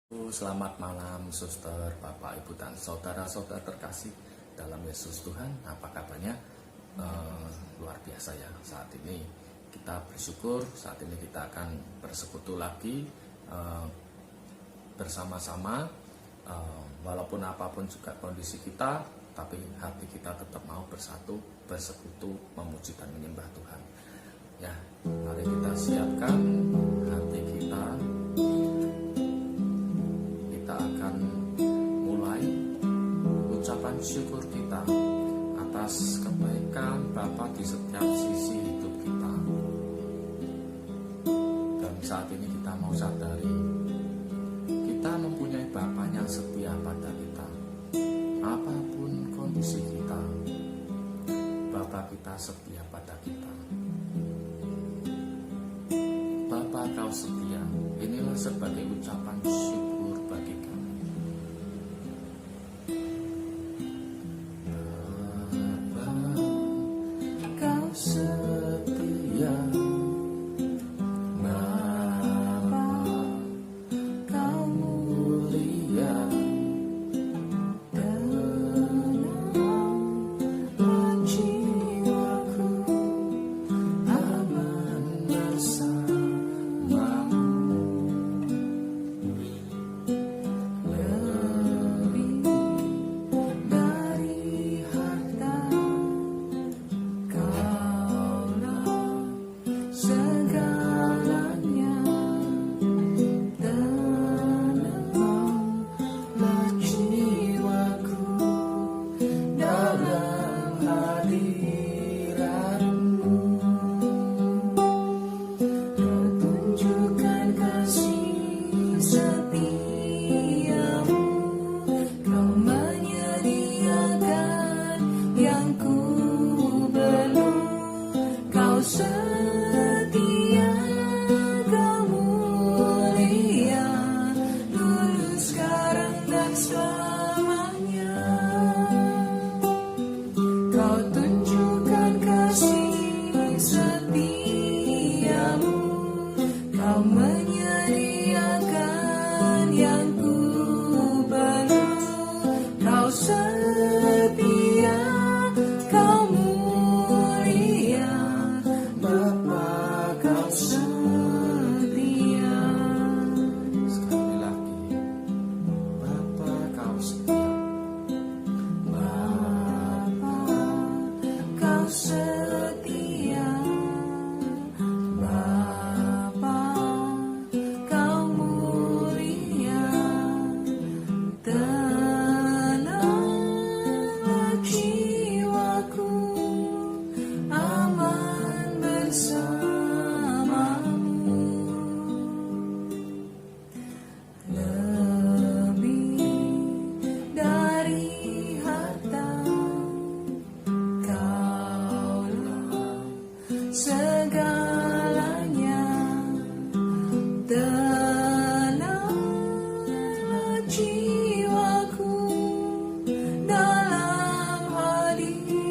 Selamat malam suster, bapak, ibu, dan saudara-saudara terkasih dalam Yesus Tuhan. Apa kabarnya? Luar biasa ya. Saat ini kita bersyukur, saat ini kita akan bersekutu lagi bersama-sama. Walaupun apapun juga kondisi kita, tapi hati kita tetap mau bersatu, bersekutu, memuji dan menyembah Tuhan. Ya, mari kita siapkan hati kita. Kita akan mulai ucapan syukur kita atas kebaikan Bapa di setiap sisi hidup kita. Dan saat ini kita mau sadari, kita mempunyai Bapa yang setia pada kita. Apapun kondisi kita, Bapa kita setia pada kita. Bapa, Kau setia. Inilah sebagai ucapan syukur bagi kami. Bapa, Kau setia. Bapa, Kau mulia. Tenanglah jiwaku, aman bersamamu. Lebih dari harta, Kaulah segalanya. Tenanglah jiwaku dalam hadirat-Mu. Kau tunjukkan kasih setiamu, Kau menyediakan yang ku perlu. Kau setia, Kau mulia, dulu, sekarang, dan selamanya. Kau tunjukkan kasih setiamu, Kau menyediakan yang ku perlu. Kau setia, Kau mulia, Bapa, Kau setia. Sekali lagi, Bapa, Kau setia. Bapa, Kau setia. Bapa, Kau mulia. Tenanglah jiwaku, aman bersamamu. Lebih dari harta, Kaulah segalanya. Tenanglah jiwaku dalam hadirat-Mu.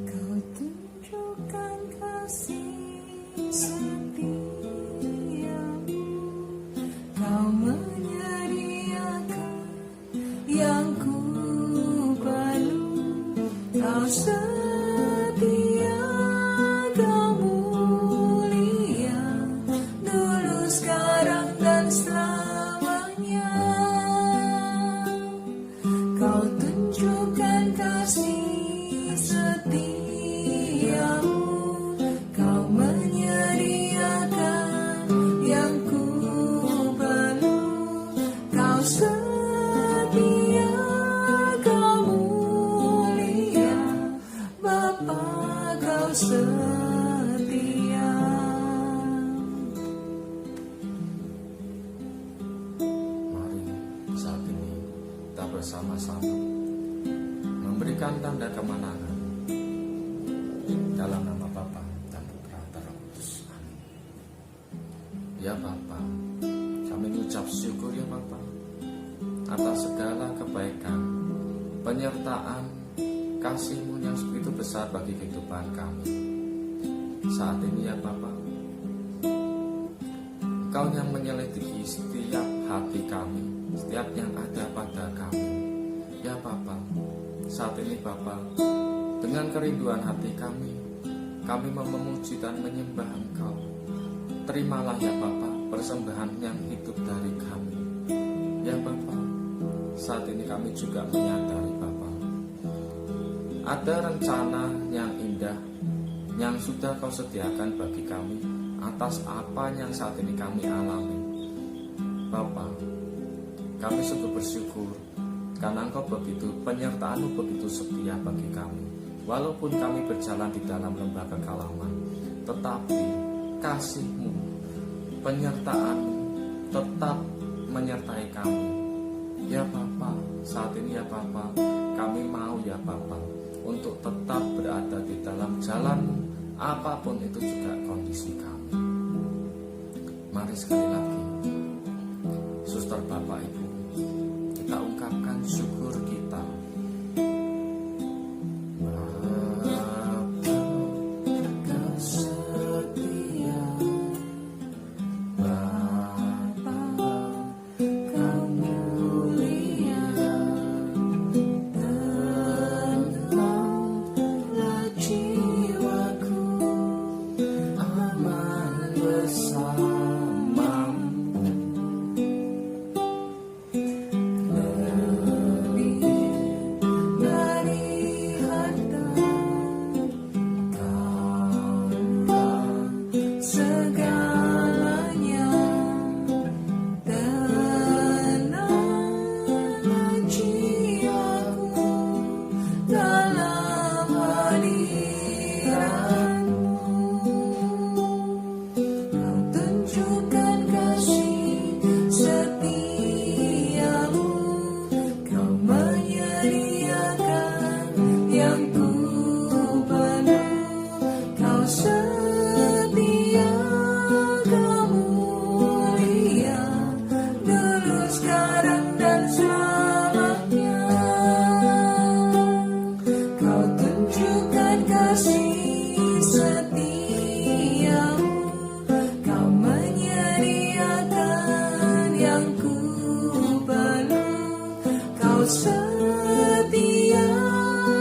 Kau tunjukkan kasih setiamu, Kau menyediakan yang ku perlu. Kau setia, Kau mulia, dulu, sekarang, dan selamanya. Kau tunjukkan kasih setiamu, Kau menyediakan yang ku perlu. Kau setia, Kau mulia, Bapa, Kau setia. Mari saat ini kita bersama-sama memberikan tanda kemenangan dalam nama Bapa dan Putra dan Roh Kudus. Amin. Ya Bapa, kami mengucap syukur ya Bapa atas segala kebaikan, penyertaan, kasih-Mu yang begitu besar bagi kehidupan kami. Saat ini ya Bapa, Engkau yang menyelidiki setiap hati kami, setiap yang ada pada kami. Ya Bapa, saat ini Bapa, dengan kerinduan hati kami mau memuji dan menyembah Engkau. Terimalah ya Bapa persembahan yang hidup dari kami. Ya Bapa, saat ini kami juga menyadari Bapa, ada rencana yang indah yang sudah Kau sediakan bagi kami atas apa yang saat ini kami alami. Bapa, kami sungguh bersyukur karena Engkau begitu, penyertaan-Mu begitu setia bagi kami. Walaupun kami berjalan di dalam lembah kekalaman, tetapi kasih-Mu, penyertaan-Mu tetap menyertai kami. Ya Bapa, saat ini ya Bapa, kami mau ya Bapa untuk tetap berada di dalam jalan-Mu, apapun itu juga kondisi kami. Mari sekali lagi, Suster, Bapak, Ibu, kita ungkapkan syukur kita. Setia,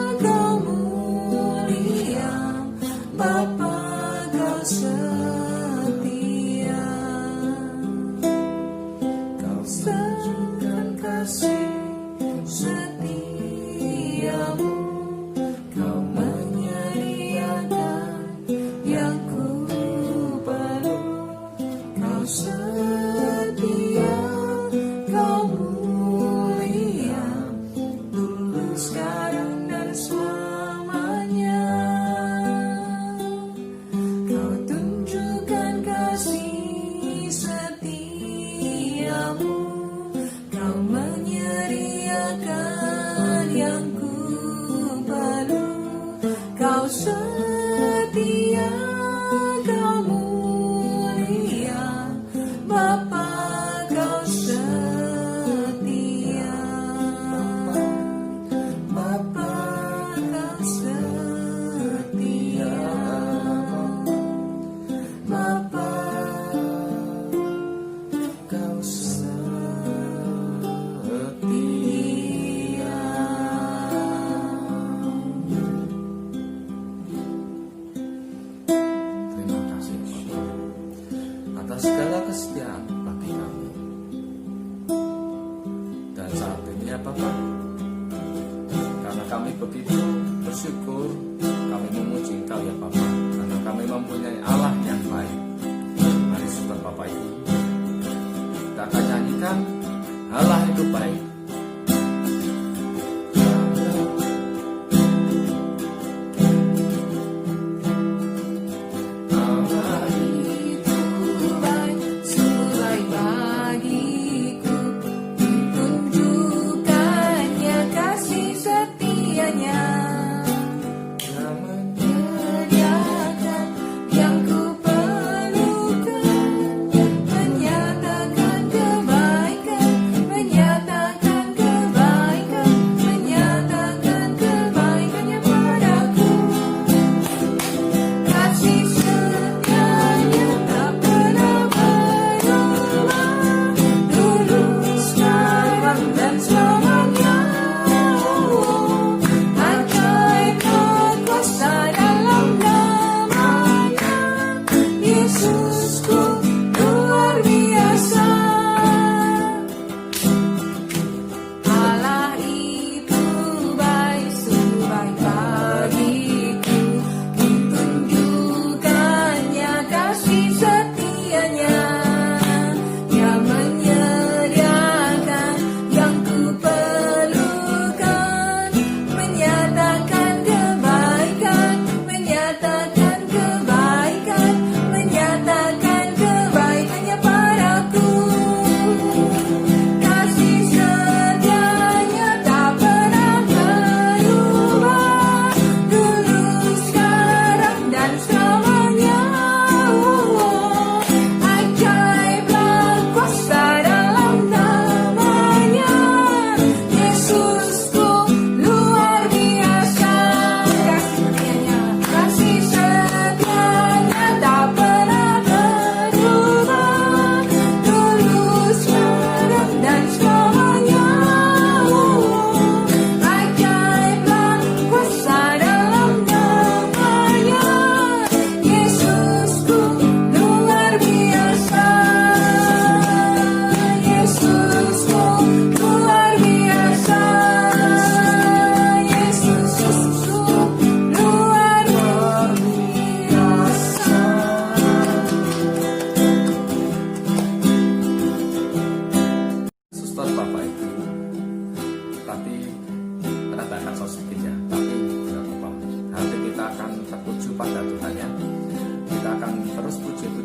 Kau mulia, Bapa, Kau setia. Kau tunjukkan kasih setiamu, Kau menyediakan yang ku perlu. Kau setia, Kau mulia, sekarang dan selamanya. Kau tunjukkan kasih setiamu, Kau menyediakan yang ku perlu. Kau setia, Kau mulia, Bapa, Kau setia. Bapa, Kau setia. Bapa, Kau setia. Terima kasih Bapa atas segala kesetiaan bagi kami. Dan saat ini ya Bapa, karena kami begitu bersyukur, kami memuji Engkau ya Bapa, karena kami mempunyai Allah yang baik. Mari Saudara Bapak Ibu, kita akan nyanyikan Allah itu baik. Allah itu baik, sungguh baik bagiku. Tunjukkannya kasih setianya, menyediakan yang ku perlukan, menyatakan kebaikan, menyatakan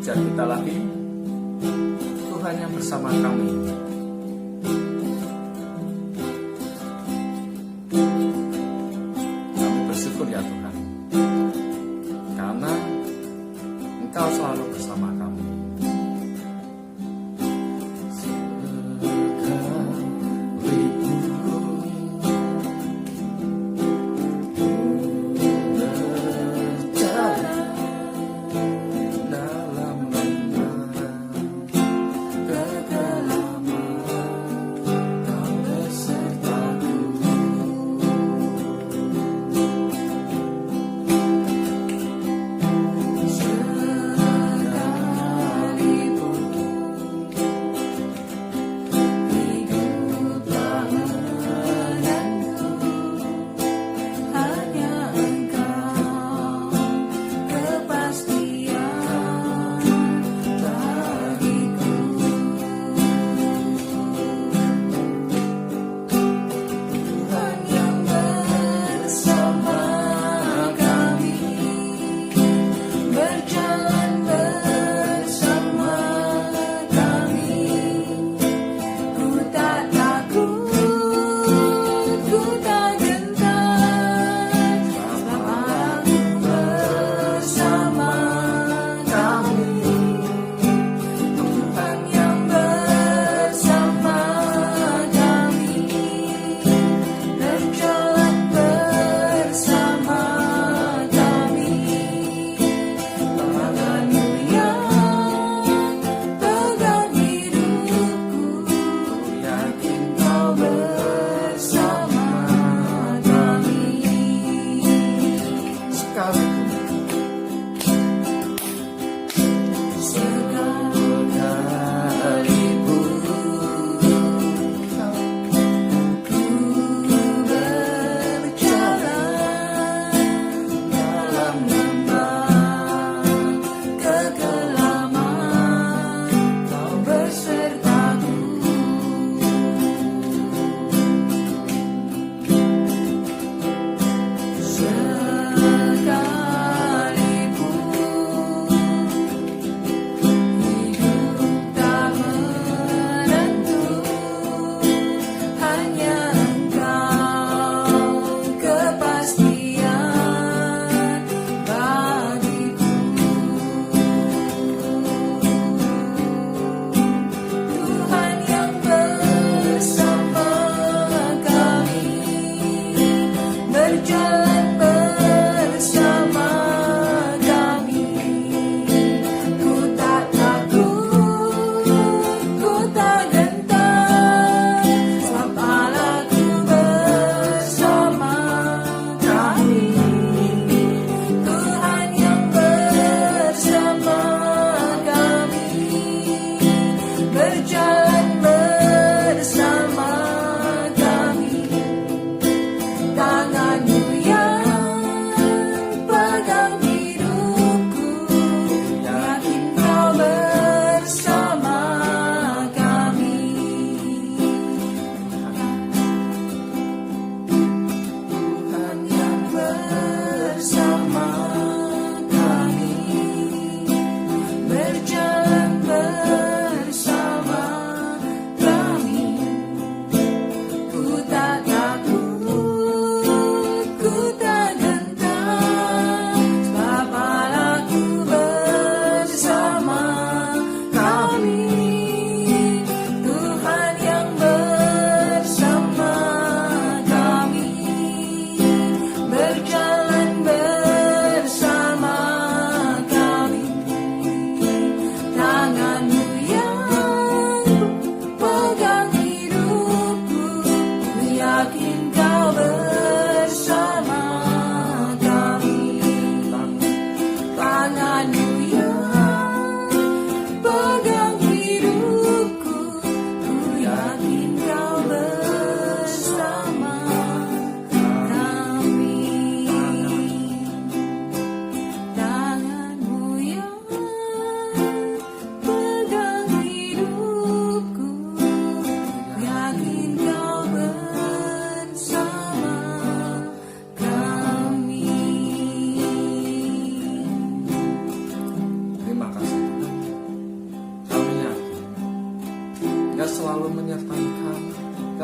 mengejar kita lagi. Tuhan yang bersama kami. Kami bersyukur ya Tuhan, karena Engkau selalu bersama kami. Sekali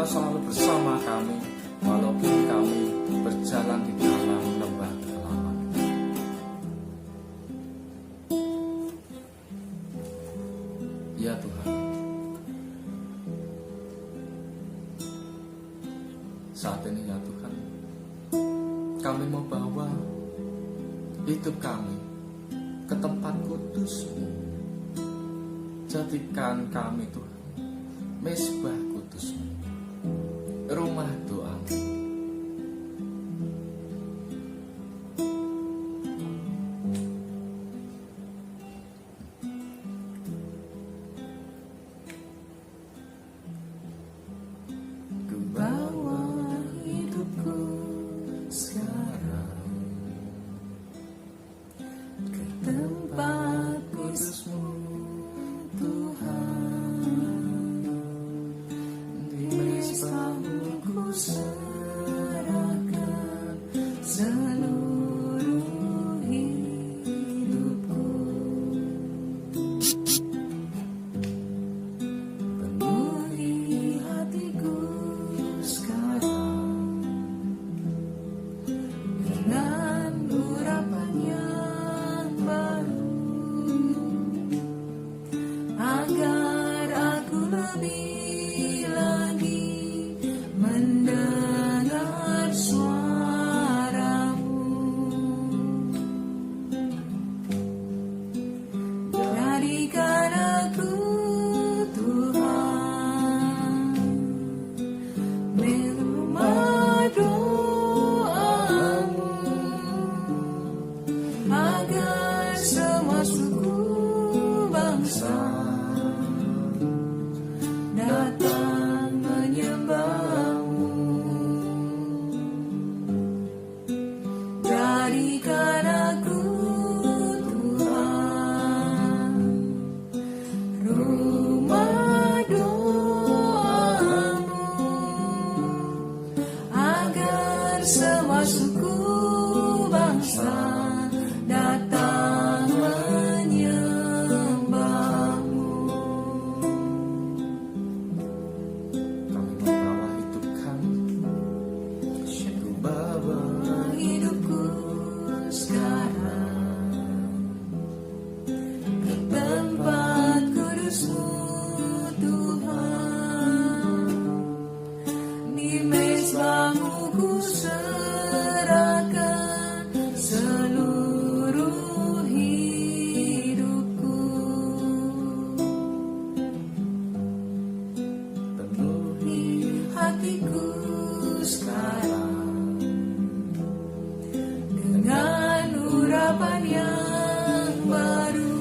selalu bersama kami, walaupun kami berjalan di dalam lembah kekelaman. Ya Tuhan, saat ini ya Tuhan, kami mau bawa hidup kami ke tempat kudus-Mu. Jadikan kami Tuhan mezbah kudus-Mu, rumah doa-Mu. Ku bawa hidupku sekarang ke tempat kudus-Mu, Tuhan. Di mezbah-Mu ku serahkan seluruh hidupku. Penuhi hatiku sekarang dengan urapan yang baru, agar aku lebih lagi mendengar suara-Mu. Jadikan aku Tuhan menerima doa-Mu, agar semua suku bangsa datang menyembah-Mu. Jadikan aku Tuhan rumah doa-Mu, agar semua suku bangsa datang menyembah-Mu. Kami membawa hidup kami, ku bawa Hidupku sekarang ke tempat kudus-Mu, Tuhan. Di mezbah-Mu ku serahkan seluruh hidupku. penuhi Hatiku sekarang dengan urapan yang baru,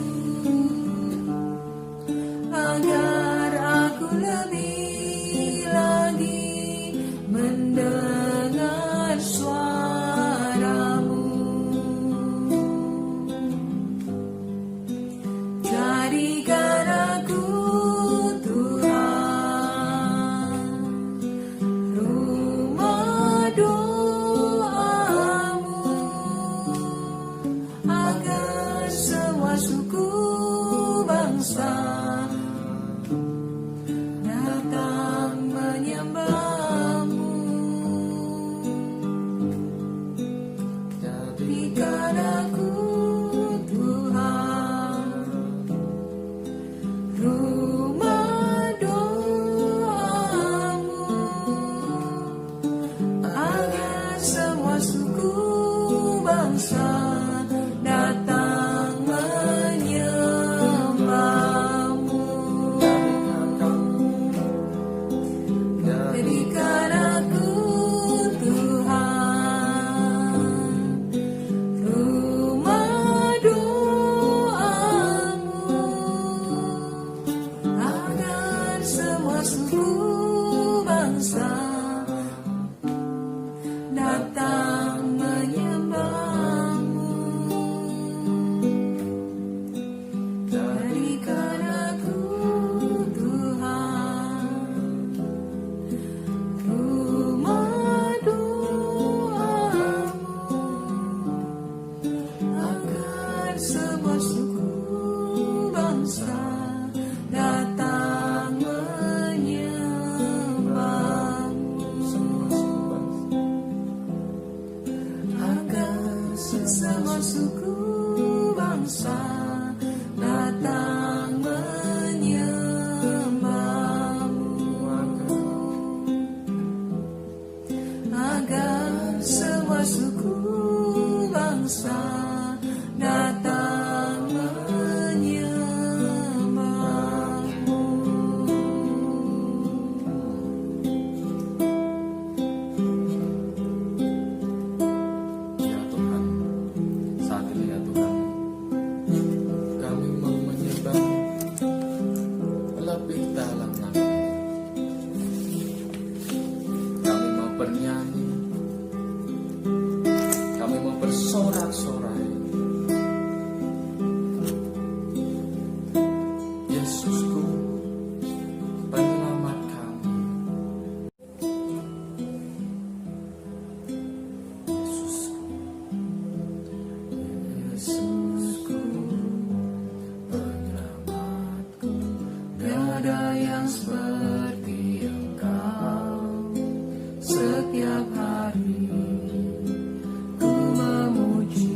agar aku lebih lagi mendengar suara-Mu. Jadikan aku Tuhan rumah doa-Mu, agar semua suku bangsa datang menyembah-Mu. Jadikan aku Tuhan rumah doa-Mu, agar semua suku bangsa datang menyembah-Mu. Jadikan aku Tuhan rumah doa-Mu, agar semua suku bangsa datang menyembah-Mu. bangsa datang menyembahmu. Ya Tuhan, saat ini ya Tuhan, kami mau menyembah lebih dalam lagi. Kami mau bernyanyi, kami mau bersorak-sorai. Yesusku, penyelamat kami. Yesusku, Yesusku, penyelamatku. Tiada yang seperti Engkau. Setiap hari ku memuji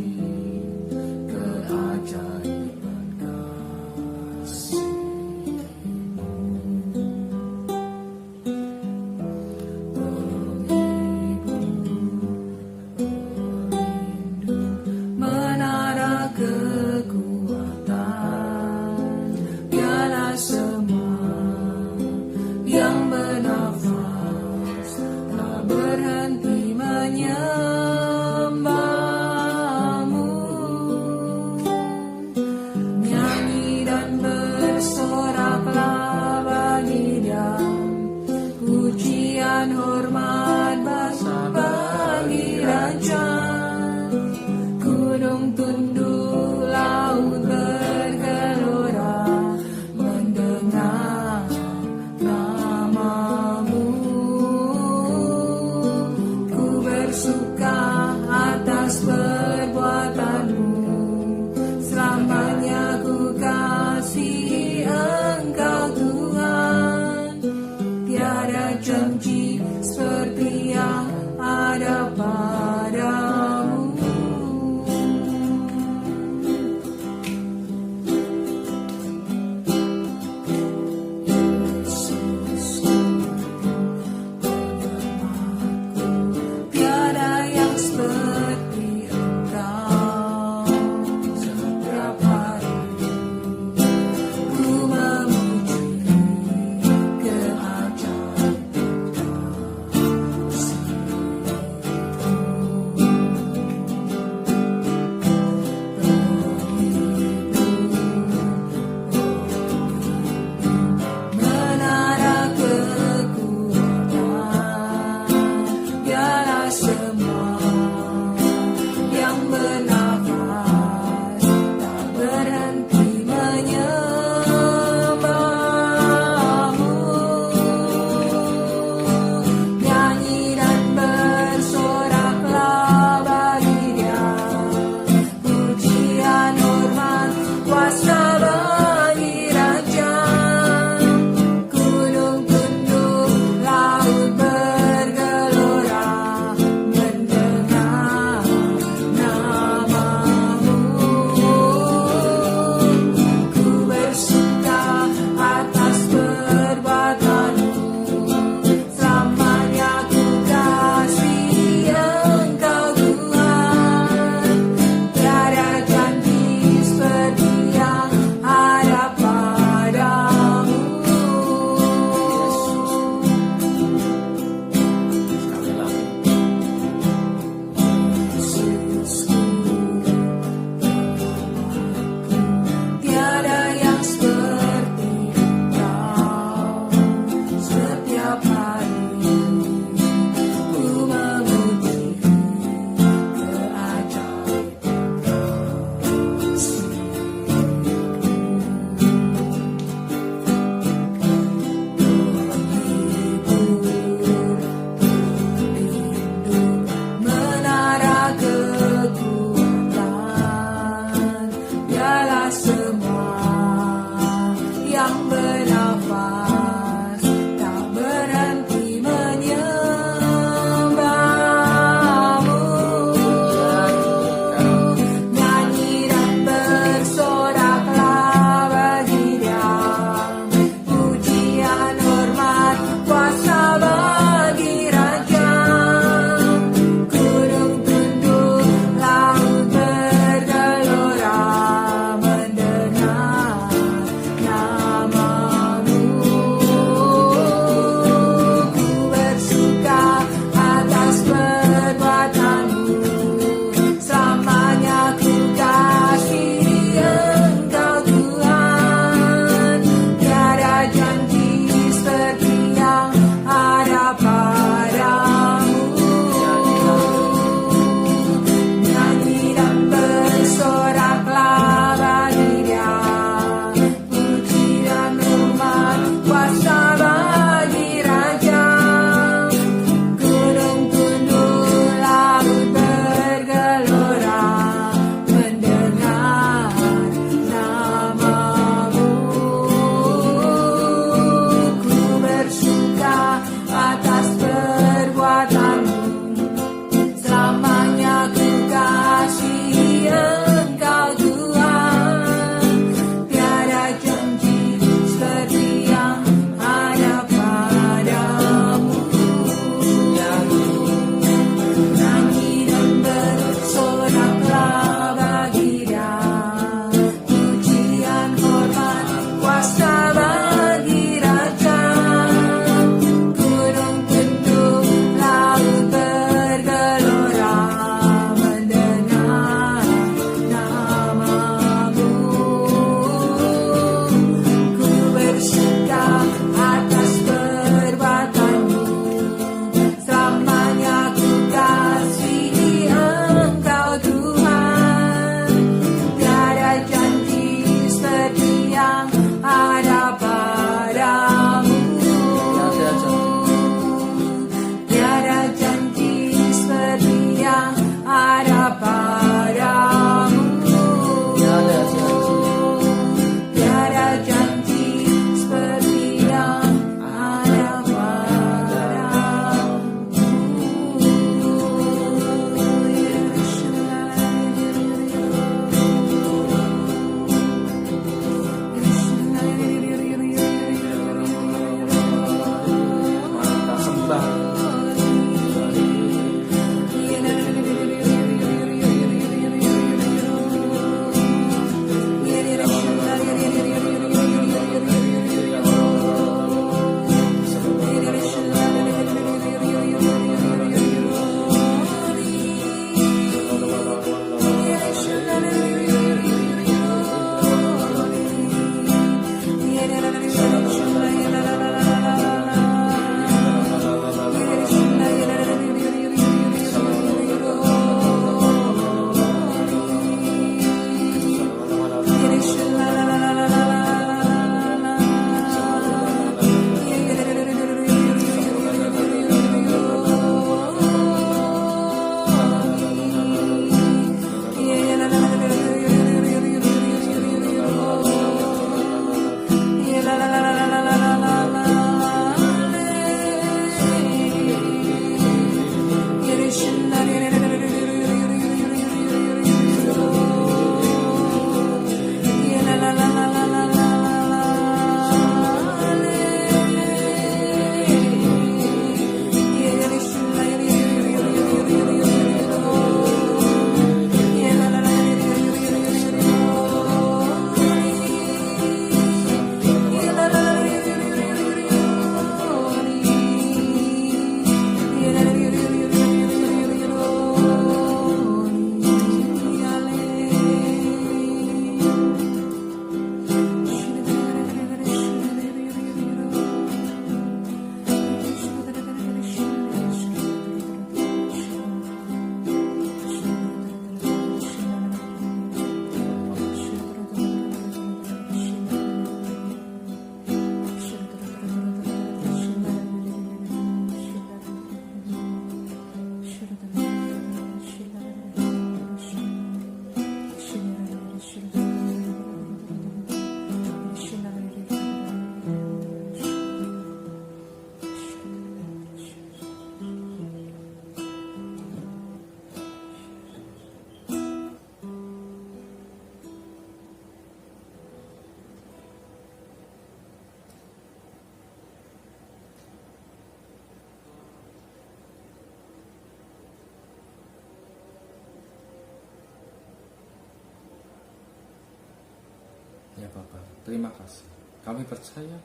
ya Bapak. Terima kasih. Kami percaya,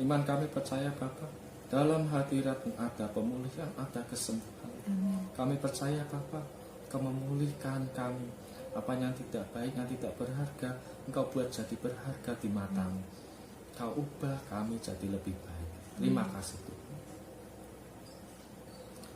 iman kami percaya Bapak, dalam hadirat-Mu ada pemulihan, ada kesembuhan. Kami percaya Bapak, Kau memulihkan kami. Apa yang tidak baik, yang tidak berharga, Engkau buat jadi berharga di mata-Mu. Kau ubah kami jadi lebih baik. Terima kasih Tuhan.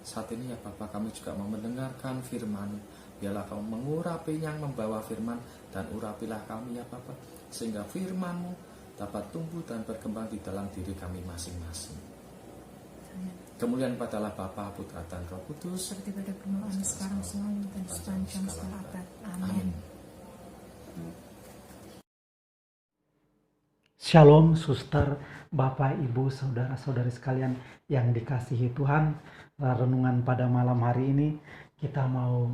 Saat ini ya Bapak, kami juga mau mendengarkan firman. Biarlah Kau mengurapi yang membawa firman, dan urapilah kami ya Bapak, sehingga firman-Mu dapat tumbuh dan berkembang di dalam diri kami masing-masing. Kemuliaan padalah Bapa, Putra, dan Roh Kudus, seperti pada permulaan sekarang selalu dan sepanjang segala abad. Amin. Shalom suster, Bapak, Ibu, saudara-saudari sekalian yang dikasihi Tuhan. Renungan pada malam hari ini kita mau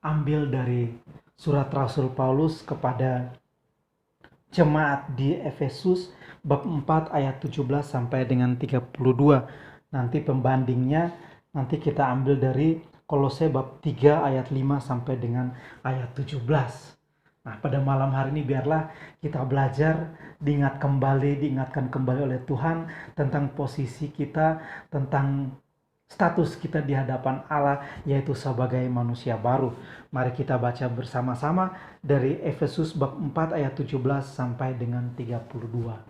ambil dari surat Rasul Paulus kepada jemaat di Efesus bab 4 ayat 17 sampai dengan 32. Nanti pembandingnya nanti kita ambil dari Kolose bab 3 ayat 5 sampai dengan ayat 17. Nah, pada malam hari ini biarlah kita belajar, diingatkan kembali oleh Tuhan tentang posisi kita, tentang status kita di hadapan Allah, yaitu sebagai manusia baru. Mari kita baca bersama-sama dari Efesus bab 4 ayat 17 sampai dengan 32.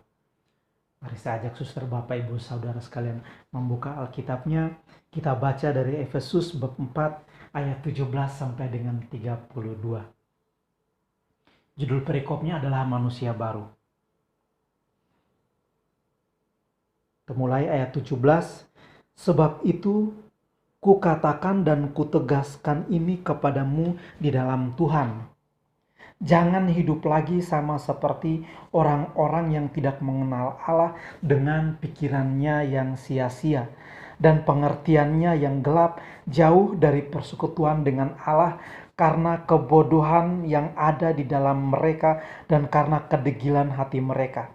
Mari saya ajak suster, Bapak, Ibu, saudara sekalian membuka Alkitabnya. Kita baca dari Efesus bab 4 ayat 17 sampai dengan 32. Judul perikopnya adalah manusia baru. Mulai ayat 17. Sebab itu, kukatakan dan kutegaskan ini kepadamu di dalam Tuhan. Jangan hidup lagi sama seperti orang-orang yang tidak mengenal Allah dengan pikirannya yang sia-sia dan pengertiannya yang gelap, jauh dari persekutuan dengan Allah karena kebodohan yang ada di dalam mereka dan karena kedegilan hati mereka.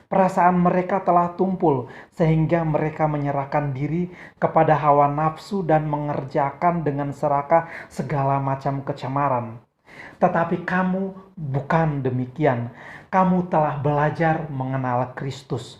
Perasaan mereka telah tumpul sehingga mereka menyerahkan diri kepada hawa nafsu dan mengerjakan dengan serakah segala macam kecemaran. Tetapi kamu bukan demikian. Kamu telah belajar mengenal Kristus.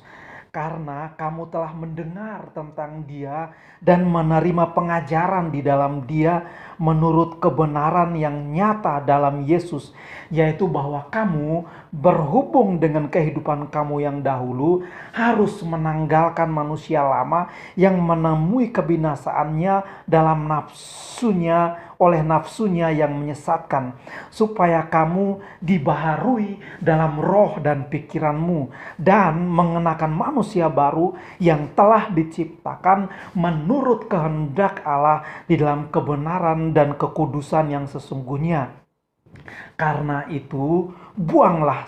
Karena kamu telah mendengar tentang Dia dan menerima pengajaran di dalam Dia menurut kebenaran yang nyata dalam Yesus, yaitu bahwa kamu berhubung dengan kehidupan kamu yang dahulu harus menanggalkan manusia lama yang menemui kebinasaannya dalam oleh nafsunya yang menyesatkan, supaya kamu dibaharui dalam roh dan pikiranmu dan mengenakan manusia baru yang telah diciptakan menurut kehendak Allah di dalam kebenaran dan kekudusan yang sesungguhnya. Karena itu, buanglah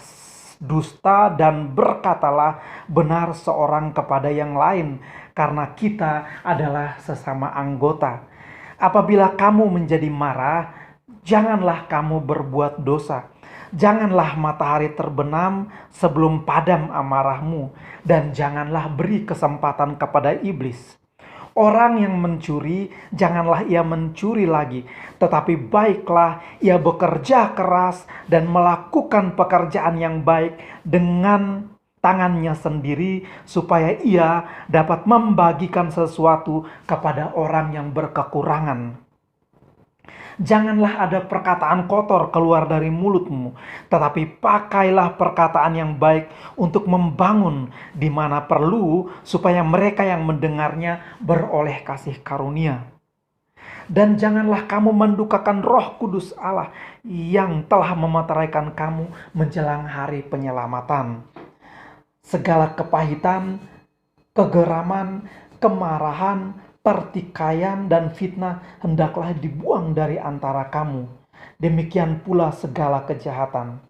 dusta dan berkatalah benar seorang kepada yang lain, karena kita adalah sesama anggota. Apabila kamu menjadi marah, janganlah kamu berbuat dosa. Janganlah matahari terbenam sebelum padam amarahmu, dan janganlah beri kesempatan kepada iblis. Orang yang mencuri, janganlah ia mencuri lagi, tetapi baiklah ia bekerja keras dan melakukan pekerjaan yang baik dengan tangannya sendiri, supaya ia dapat membagikan sesuatu kepada orang yang berkekurangan. Janganlah ada perkataan kotor keluar dari mulutmu, tetapi pakailah perkataan yang baik untuk membangun di mana perlu, supaya mereka yang mendengarnya beroleh kasih karunia. Dan janganlah kamu mendukakan Roh Kudus Allah yang telah memeteraikan kamu menjelang hari penyelamatan. Segala kepahitan, kegeraman, kemarahan, pertikaian, dan fitnah hendaklah dibuang dari antara kamu. Demikian pula segala kejahatan.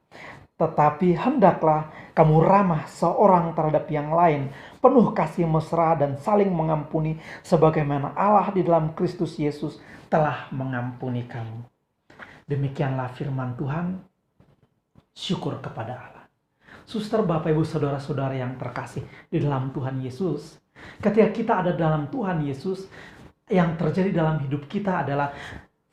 Tetapi hendaklah kamu ramah seorang terhadap yang lain, penuh kasih mesra dan saling mengampuni, sebagaimana Allah di dalam Kristus Yesus telah mengampuni kamu. Demikianlah firman Tuhan. Syukur kepada Allah. Suster, Bapak, Ibu, saudara-saudara yang terkasih di dalam Tuhan Yesus, ketika kita ada dalam Tuhan Yesus, yang terjadi dalam hidup kita adalah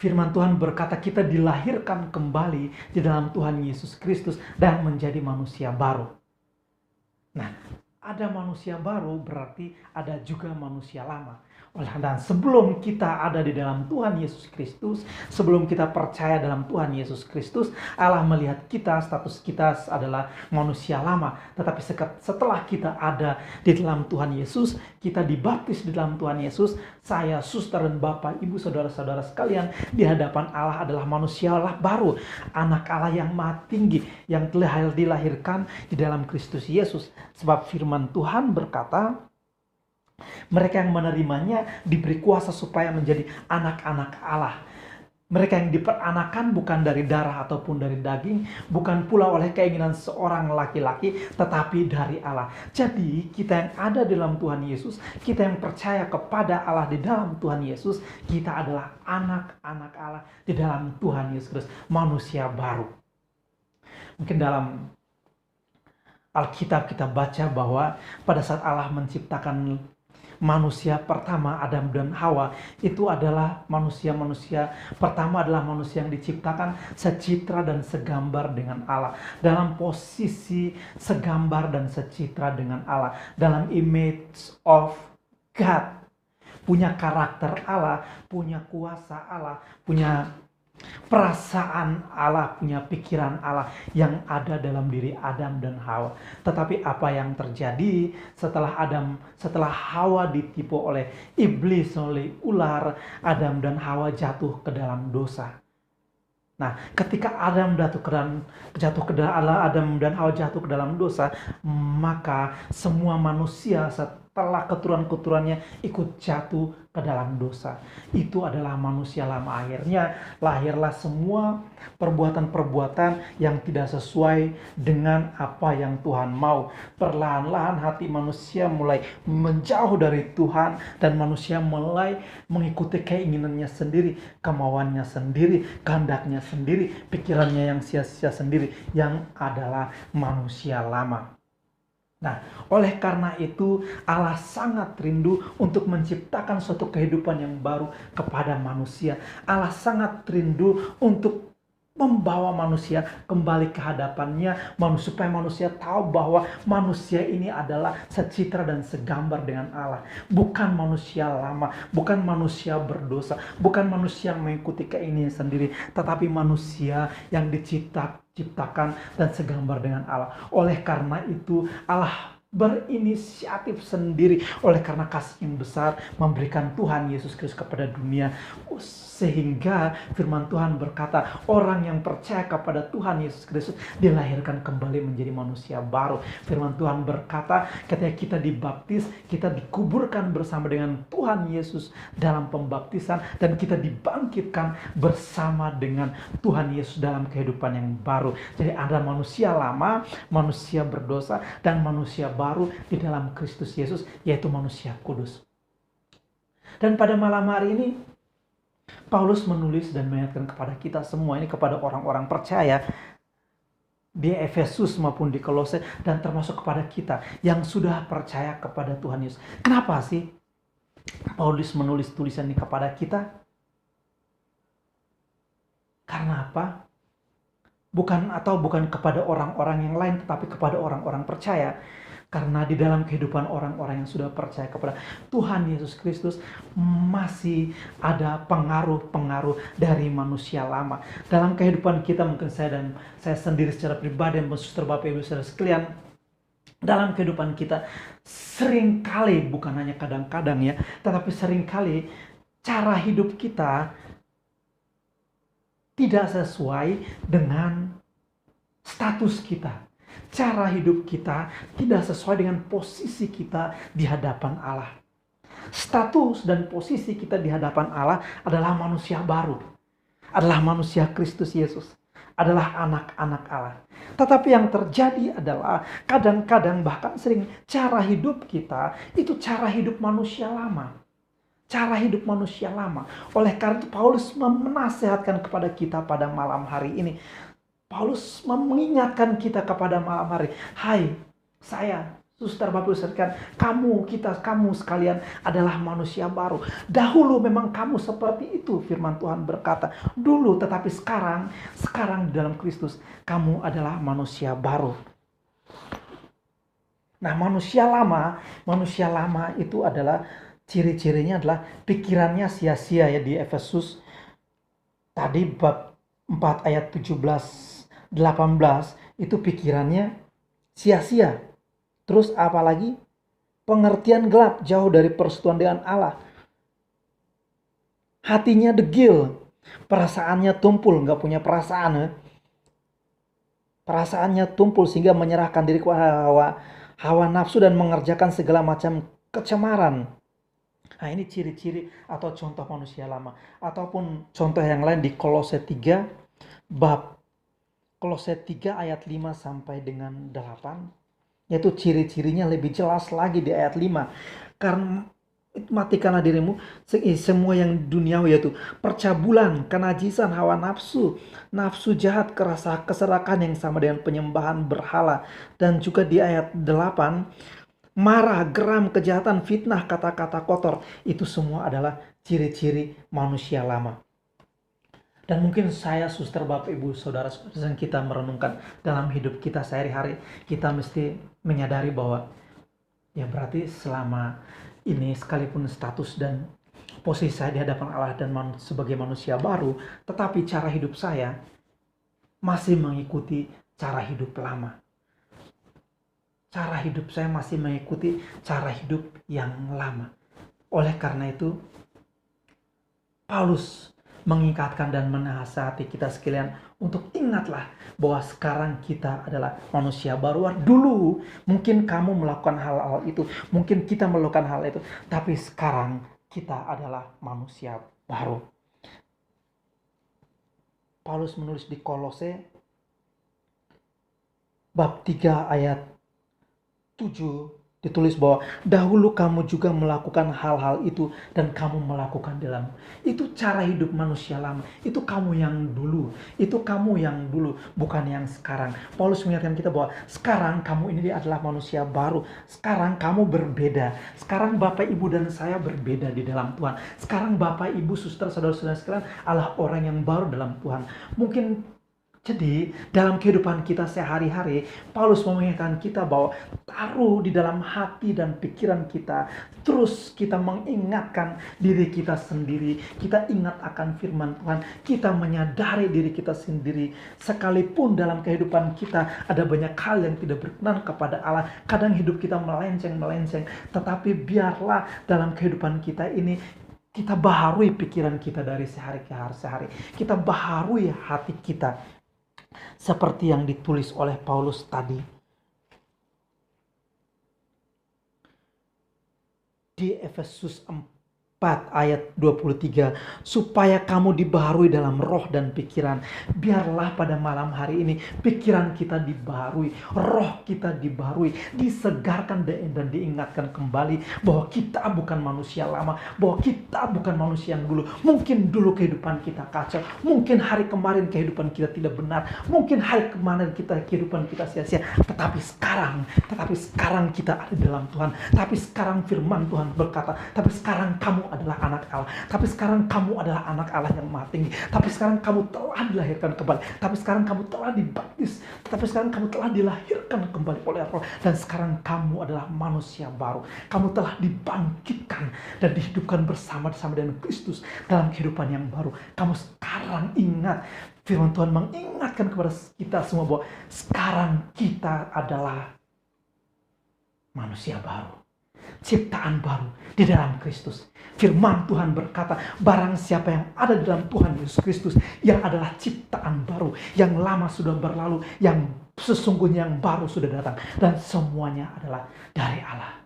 Firman Tuhan berkata kita dilahirkan kembali di dalam Tuhan Yesus Kristus dan menjadi manusia baru. Nah, ada manusia baru berarti ada juga manusia lama. Dan sebelum kita ada di dalam Tuhan Yesus Kristus, sebelum kita percaya dalam Tuhan Yesus Kristus, Allah melihat kita, status kita adalah manusia lama. Tetapi setelah kita ada di dalam Tuhan Yesus, kita dibaptis di dalam Tuhan Yesus, saya, suster dan bapak, ibu, saudara-saudara sekalian, di hadapan Allah adalah manusia baru, anak Allah yang maha tinggi, yang telah dilahirkan di dalam Kristus Yesus. Sebab firman Tuhan berkata, mereka yang menerimanya diberi kuasa supaya menjadi anak-anak Allah. Mereka yang diperanakan bukan dari darah ataupun dari daging, bukan pula oleh keinginan seorang laki-laki, tetapi dari Allah. Jadi kita yang ada dalam Tuhan Yesus, kita yang percaya kepada Allah di dalam Tuhan Yesus, kita adalah anak-anak Allah di dalam Tuhan Yesus Kristus, manusia baru. Mungkin dalam Alkitab kita baca bahwa pada saat Allah menciptakan manusia pertama, Adam dan Hawa, itu adalah manusia pertama adalah manusia yang diciptakan secitra dan segambar dengan Allah, dalam posisi segambar dan secitra dengan Allah, dalam image of God, punya karakter Allah, punya kuasa Allah, punya perasaan Allah, punya pikiran Allah yang ada dalam diri Adam dan Hawa. Tetapi apa yang terjadi setelah Hawa ditipu oleh iblis, oleh ular, Adam dan Hawa jatuh ke dalam dosa. Nah, ketika Adam dan Hawa jatuh ke dalam dosa, maka semua manusia setelah keturunan-keturunannya ikut jatuh ke dalam dosa. Itu adalah manusia lama. Akhirnya lahirlah semua perbuatan-perbuatan yang tidak sesuai dengan apa yang Tuhan mau. Perlahan-lahan hati manusia mulai menjauh dari Tuhan dan manusia mulai mengikuti keinginannya sendiri, kemauannya sendiri, kehendaknya sendiri, pikirannya yang sia-sia sendiri, yang adalah manusia lama. Nah, oleh karena itu Allah sangat rindu untuk menciptakan suatu kehidupan yang baru kepada manusia. Allah sangat rindu untuk membawa manusia kembali ke hadapannya, supaya manusia tahu bahwa manusia ini adalah secitra dan segambar dengan Allah. Bukan manusia lama, bukan manusia berdosa, bukan manusia yang mengikuti keinginannya sendiri, tetapi manusia yang diciptakan dan segambar dengan Allah. Oleh karena itu Allah berinisiatif sendiri oleh karena kasih yang besar memberikan Tuhan Yesus Kristus kepada dunia, sehingga firman Tuhan berkata orang yang percaya kepada Tuhan Yesus Kristus dilahirkan kembali menjadi manusia baru. Firman Tuhan berkata ketika kita dibaptis, kita dikuburkan bersama dengan Tuhan Yesus dalam pembaptisan, dan kita dibangkitkan bersama dengan Tuhan Yesus dalam kehidupan yang baru. Jadi ada manusia lama, manusia berdosa, dan manusia baru di dalam Kristus Yesus, yaitu manusia kudus. Dan pada malam hari ini Paulus menulis dan mengingatkan kepada kita semua ini, kepada orang-orang percaya di Efesus maupun di Kolose, dan termasuk kepada kita yang sudah percaya kepada Tuhan Yesus. Kenapa sih Paulus menulis tulisan ini kepada kita? Karena apa? Bukan kepada orang-orang yang lain, tetapi kepada orang-orang percaya. Karena di dalam kehidupan orang-orang yang sudah percaya kepada Tuhan Yesus Kristus masih ada pengaruh-pengaruh dari manusia lama. Dalam kehidupan kita, mungkin saya sendiri secara pribadi, dan suster bapak ibu saudara sekalian, dalam kehidupan kita seringkali, bukan hanya kadang-kadang ya, tetapi seringkali cara hidup kita tidak sesuai dengan status kita. Cara hidup kita tidak sesuai dengan posisi kita di hadapan Allah. Status dan posisi kita di hadapan Allah adalah manusia baru, adalah manusia Kristus Yesus, adalah anak-anak Allah. Tetapi yang terjadi adalah kadang-kadang, bahkan sering, cara hidup kita itu cara hidup manusia lama. Cara hidup manusia lama. Oleh karena itu Paulus menasihatkan kepada kita pada malam hari ini. Paulus mengingatkan kita kepada malam hari, hai saya, Suster Bapak sekalian, kamu sekalian adalah manusia baru. Dahulu memang kamu seperti itu, firman Tuhan berkata. Dulu, tetapi sekarang di dalam Kristus, kamu adalah manusia baru. Nah, manusia lama itu adalah ciri-cirinya adalah pikirannya sia-sia ya, di Efesus tadi bab 4 ayat 17-18 itu pikirannya sia-sia. Terus apalagi? Pengertian gelap, jauh dari persekutuan dengan Allah. Hatinya degil, perasaannya tumpul, nggak punya perasaan ya. Perasaannya tumpul sehingga menyerahkan diri kepada hawa nafsu dan mengerjakan segala macam kecemaran. Nah, ini ciri-ciri atau contoh manusia lama. Ataupun contoh yang lain di Kolose 3 ayat 5 sampai dengan 8. Yaitu ciri-cirinya lebih jelas lagi di ayat 5. Karena matikanlah dirimu semua yang duniawi, yaitu percabulan, kenajisan, hawa nafsu jahat, keserakan yang sama dengan penyembahan berhala. Dan juga di ayat 8, marah, geram, kejahatan, fitnah, kata-kata kotor. Itu semua adalah ciri-ciri manusia lama. Dan mungkin saya, suster, bapak, ibu, saudara, yang kita merenungkan dalam hidup kita sehari-hari, kita mesti menyadari bahwa ya berarti selama ini sekalipun status dan posisi saya di hadapan Allah dan sebagai manusia baru, tetapi cara hidup saya masih mengikuti cara hidup lama. Cara hidup saya masih mengikuti cara hidup yang lama. Oleh karena itu, Paulus mengingatkan dan menasihati kita sekalian untuk ingatlah bahwa sekarang kita adalah manusia baru. Dulu mungkin kamu melakukan hal-hal itu, mungkin kita melakukan hal itu, tapi sekarang kita adalah manusia baru. Paulus menulis di Kolose bab 3 ayat 7 ditulis bahwa dahulu kamu juga melakukan hal-hal itu dan kamu melakukan dalam. Itu cara hidup manusia lama. Itu kamu yang dulu. Bukan yang sekarang. Paulus mengingatkan kita bahwa sekarang kamu ini adalah manusia baru. Sekarang kamu berbeda. Sekarang Bapak, Ibu, dan saya berbeda di dalam Tuhan. Sekarang Bapak, Ibu, suster, saudara-saudara sekalian adalah orang yang baru dalam Tuhan. Jadi dalam kehidupan kita sehari-hari, Paulus mengingatkan kita bahwa taruh di dalam hati dan pikiran kita, terus kita mengingatkan diri kita sendiri, kita ingat akan firman Tuhan, kita menyadari diri kita sendiri. Sekalipun dalam kehidupan kita ada banyak hal yang tidak berkenan kepada Allah, kadang hidup kita melenceng, tetapi biarlah dalam kehidupan kita ini kita baharui pikiran kita dari sehari ke sehari, kita baharui hati kita. Seperti yang ditulis oleh Paulus tadi di Efesus 4 ayat 23, supaya kamu dibaharui dalam roh dan pikiran. Biarlah pada malam hari ini pikiran kita dibaharui, roh kita dibaharui, disegarkan dan diingatkan kembali bahwa kita bukan manusia lama, bahwa kita bukan manusia yang dulu. Mungkin dulu kehidupan kita kacau, mungkin hari kemarin kehidupan kita tidak benar, mungkin hari kemarin kehidupan kita sia-sia, tetapi sekarang kita ada dalam Tuhan. Tapi sekarang firman Tuhan berkata, tapi sekarang kamu adalah anak Allah. Tapi sekarang kamu adalah anak Allah yang maha tinggi. Tapi sekarang kamu telah dilahirkan kembali. Tapi sekarang kamu telah dibaptis. Tapi sekarang kamu telah dilahirkan kembali oleh Roh. Dan sekarang kamu adalah manusia baru. Kamu telah dibangkitkan dan dihidupkan bersama-sama dengan Kristus dalam kehidupan yang baru. Kamu sekarang ingat, firman Tuhan mengingatkan kepada kita semua bahwa sekarang kita adalah manusia baru, ciptaan baru di dalam Kristus. Firman Tuhan berkata, barang siapa yang ada di dalam Tuhan Yesus Kristus, yang adalah ciptaan baru, yang lama sudah berlalu, yang sesungguhnya yang baru sudah datang, dan semuanya adalah dari Allah.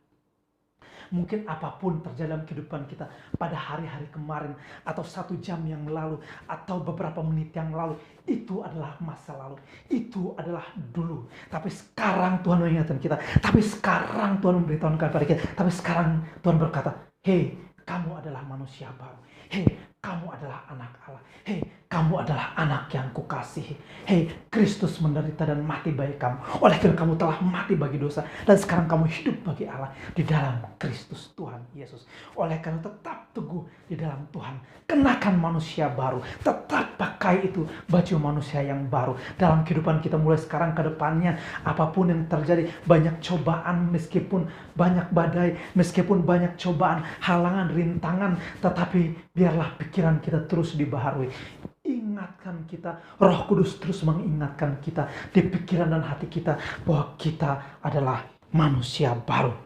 Mungkin apapun terjadi dalam kehidupan kita pada hari-hari kemarin, atau 1 jam yang lalu, atau beberapa menit yang lalu, itu adalah masa lalu, itu adalah dulu. Tapi sekarang Tuhan mengingatkan kita, tapi sekarang Tuhan memberitahukan kepada kita, tapi sekarang Tuhan berkata, hei, kamu adalah manusia baru. Hei, kamu adalah anak Allah. Hei, kamu adalah anak yang kukasihi. Hei, Kristus menderita dan mati bagi kamu. Oleh karena kamu telah mati bagi dosa dan sekarang kamu hidup bagi Allah di dalam Kristus Tuhan Yesus. Oleh karena tetap teguh di dalam Tuhan. Kenakan manusia baru. Tetap pakai itu baju manusia yang baru. Dalam kehidupan kita mulai sekarang ke depannya, apapun yang terjadi, banyak cobaan, meskipun banyak badai, meskipun banyak cobaan, halangan, rintangan, tetapi biarlah pikiran kita terus dibaharui. Ingatkan kita, Roh Kudus terus mengingatkan kita di pikiran dan hati kita bahwa kita adalah manusia baru.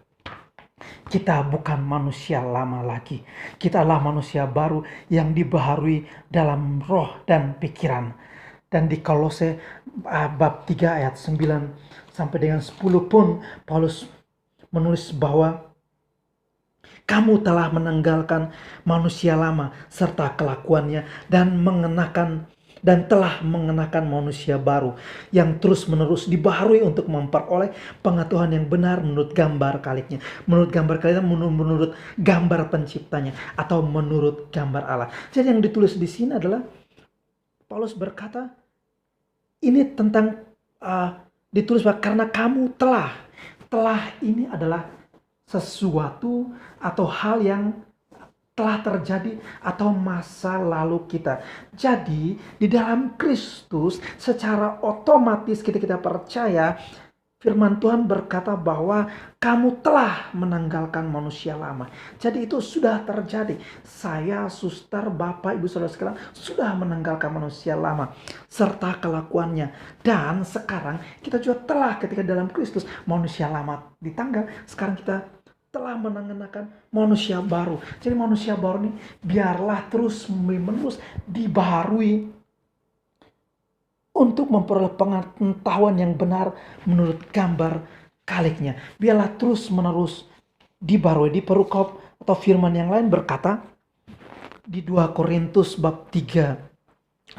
Kita bukan manusia lama lagi. Kita adalah manusia baru yang dibaharui dalam roh dan pikiran. Dan di Kolose bab 3 ayat 9 sampai dengan 10 pun Paulus menulis bahwa kamu telah menanggalkan manusia lama serta kelakuannya dan telah mengenakan manusia baru yang terus-menerus dibaharui untuk memperoleh pengetahuan yang benar menurut gambar kaliknya. Menurut gambar kaliknya, menurut gambar penciptanya atau menurut gambar Allah. Jadi yang ditulis di sini adalah Paulus berkata ini tentang ditulis bahwa karena kamu telah ini adalah sesuatu atau hal yang telah terjadi atau masa lalu kita. Jadi di dalam Kristus secara otomatis kita percaya firman Tuhan berkata bahwa kamu telah menanggalkan manusia lama. Jadi itu sudah terjadi. Saya, suster, bapak, ibu, saudara sekalian sudah menanggalkan manusia lama serta kelakuannya. Dan sekarang kita juga telah ketika dalam Kristus manusia lama ditanggal. Sekarang kita telah mengenakan manusia baru. Jadi manusia baru ini biarlah terus menerus dibaharui untuk memperoleh pengetahuan yang benar menurut gambar kaliknya. Biarlah terus menerus dibaharui. Di perukop atau firman yang lain berkata di 2 Korintus bab 3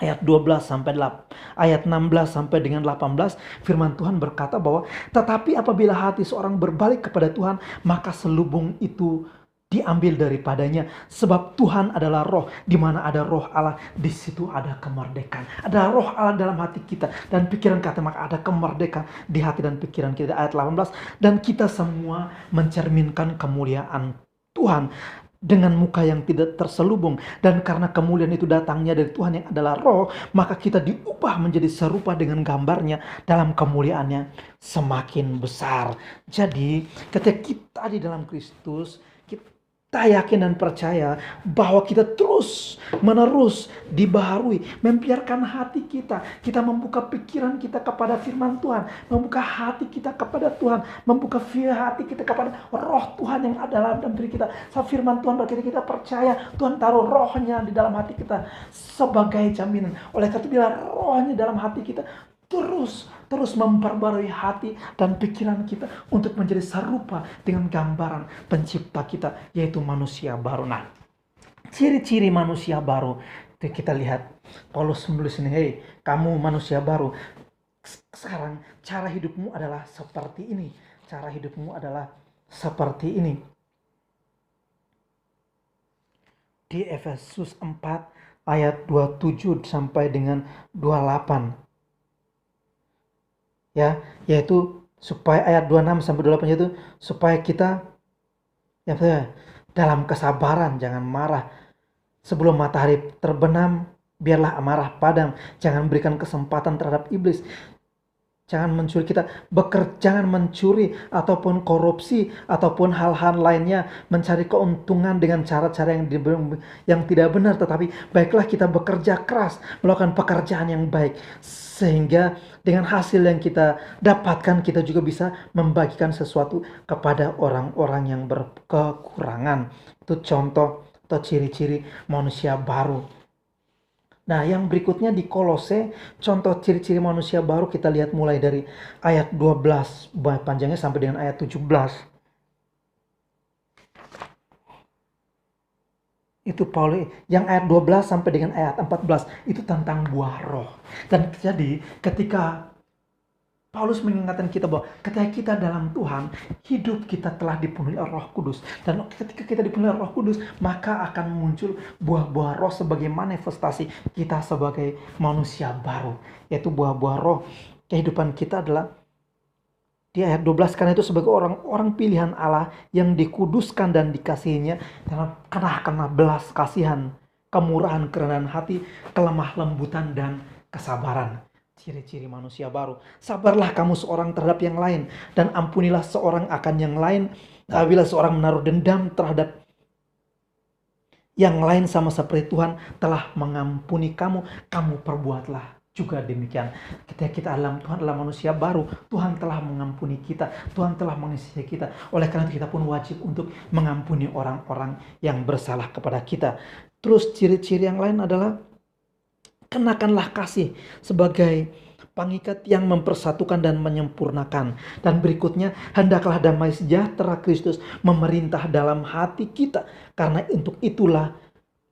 ayat 12 sampai 8, ayat 16 sampai dengan 18, firman Tuhan berkata bahwa tetapi apabila hati seorang berbalik kepada Tuhan, maka selubung itu diambil daripadanya, sebab Tuhan adalah roh. Di mana ada roh Allah, di situ ada kemerdekaan. Ada roh Allah dalam hati kita dan pikiran kita, maka ada kemerdekaan di hati dan pikiran kita. Ayat 18, dan kita semua mencerminkan kemuliaan Tuhan dengan muka yang tidak terselubung, dan karena kemuliaan itu datangnya dari Tuhan yang adalah roh, maka kita diubah menjadi serupa dengan gambarnya dalam kemuliaannya semakin besar. Jadi ketika kita di dalam Kristus, kita yakin dan percaya bahwa kita terus menerus dibaharui, membiarkan hati kita membuka pikiran kita kepada firman Tuhan, membuka hati kita kepada Tuhan, membuka hati kita kepada roh Tuhan yang ada dalam diri kita. Saat firman Tuhan berkata kita percaya Tuhan taruh rohnya di dalam hati kita sebagai jaminan. Oleh karena itu bila rohnya dalam hati kita, terus memperbarui hati dan pikiran kita untuk menjadi serupa dengan gambaran pencipta kita, yaitu manusia baru. Nah, ciri-ciri manusia baru itu kita lihat. Paulus menulis ini, hei kamu manusia baru, sekarang cara hidupmu adalah seperti ini. Cara hidupmu adalah seperti ini. Di Efesus 4 ayat 27 sampai dengan 28. Ya, yaitu supaya ayat 26 sampai 28 itu supaya kita dalam kesabaran jangan marah sebelum matahari terbenam, biarlah amarah padam, jangan berikan kesempatan terhadap iblis. Jangan mencuri ataupun korupsi ataupun hal-hal lainnya, mencari keuntungan dengan cara-cara yang tidak benar, tetapi baiklah kita bekerja keras, melakukan pekerjaan yang baik, sehingga dengan hasil yang kita dapatkan kita juga bisa membagikan sesuatu kepada orang-orang yang berkekurangan. Itu contoh atau ciri-ciri manusia baru. Nah, yang berikutnya di Kolose, contoh ciri-ciri manusia baru kita lihat mulai dari ayat 12 panjangnya sampai dengan ayat 17. Itu Paulus yang ayat 12 sampai dengan ayat 14 itu tentang buah roh. Dan jadi ketika Paulus mengingatkan kita bahwa ketika kita dalam Tuhan, hidup kita telah dipenuhi oleh Roh Kudus. Dan ketika kita dipenuhi oleh Roh Kudus, maka akan muncul buah-buah roh sebagai manifestasi kita sebagai manusia baru. Yaitu buah-buah roh. Kehidupan kita adalah di ayat 12, karena itu sebagai orang pilihan Allah yang dikuduskan dan dikasihinya karena belas kasihan, kemurahan, kerendahan hati, kelemah lembutan dan kesabaran. Ciri-ciri manusia baru. Sabarlah kamu seorang terhadap yang lain, dan ampunilah seorang akan yang lain. Bila seorang menaruh dendam terhadap yang lain sama seperti Tuhan telah mengampuni kamu, kamu perbuatlah juga demikian. Ketika kita dalam Tuhan adalah manusia baru, Tuhan telah mengampuni kita, Tuhan telah mengasihi kita. Oleh karena itu kita pun wajib untuk mengampuni orang-orang yang bersalah kepada kita. Terus ciri-ciri yang lain adalah kenakanlah kasih sebagai pengikat yang mempersatukan dan menyempurnakan. Dan berikutnya, hendaklah damai sejahtera Kristus memerintah dalam hati kita. Karena untuk itulah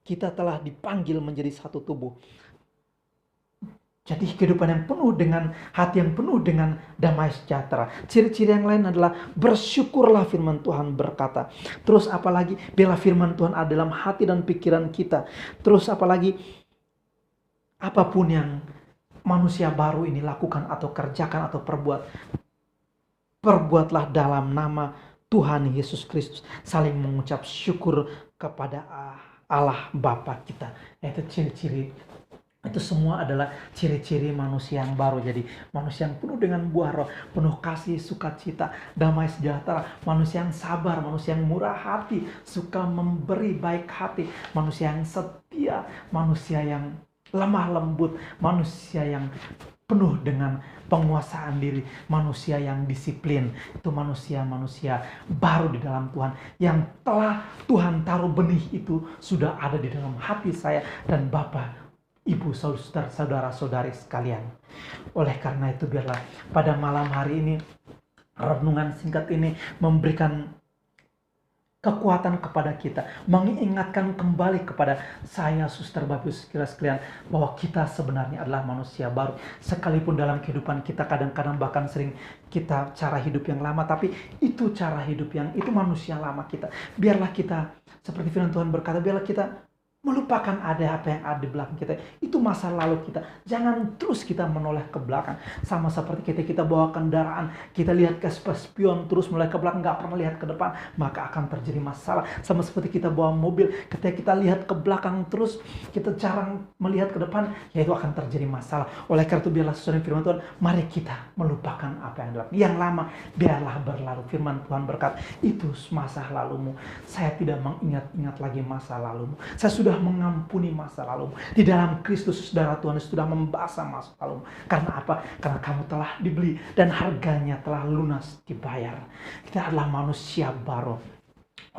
kita telah dipanggil menjadi satu tubuh. Jadi kehidupan yang penuh dengan hati yang penuh dengan damai sejahtera. Ciri-ciri yang lain adalah bersyukurlah, firman Tuhan berkata. Terus apalagi, bila firman Tuhan ada dalam hati dan pikiran kita. Terus apalagi, apapun yang manusia baru ini lakukan atau kerjakan atau perbuatlah dalam nama Tuhan Yesus Kristus, saling mengucap syukur kepada Allah Bapa kita. Itu ciri-ciri, itu semua adalah ciri-ciri manusia yang baru. Jadi manusia yang penuh dengan buah roh, penuh kasih, sukacita, damai sejahtera, manusia yang sabar, manusia yang murah hati, suka memberi, baik hati, manusia yang setia, manusia yang lemah lembut, manusia yang penuh dengan penguasaan diri, manusia yang disiplin. Itu manusia-manusia baru di dalam Tuhan, yang telah Tuhan taruh benih itu sudah ada di dalam hati saya dan Bapak, Ibu, saudara-saudari sekalian. Oleh karena itu, biarlah pada malam hari ini renungan singkat ini memberikan kekuatan kepada kita, mengingatkan kembali kepada saya, suster, bapak, sekalian, bahwa kita sebenarnya adalah manusia baru. Sekalipun dalam kehidupan kita kadang-kadang bahkan sering kita cara hidup yang lama, tapi itu cara hidup yang itu manusia lama kita. Biarlah kita, seperti firman Tuhan berkata, biarlah kita melupakan ada apa yang ada di belakang kita. Itu masa lalu kita. Jangan terus kita menoleh ke belakang. Sama seperti kita bawa kendaraan, kita lihat ke spion terus mulai ke belakang, gak pernah lihat ke depan, maka akan terjadi masalah. Sama seperti kita bawa mobil, ketika kita lihat ke belakang terus, kita jarang melihat ke depan, ya itu akan terjadi masalah. Oleh karena itu, biarlah sesuai firman Tuhan, mari kita melupakan apa yang belakang. Yang lama biarlah berlalu. Firman Tuhan berkata, itu masa lalumu. Saya tidak mengingat-ingat lagi masa lalumu. Saya sudah mengampuni masa lalu. Di dalam Kristus, saudara, Tuhan sudah membasuh masa lalu. Karena apa? Karena kamu telah dibeli dan harganya telah lunas dibayar. Kita adalah manusia baru.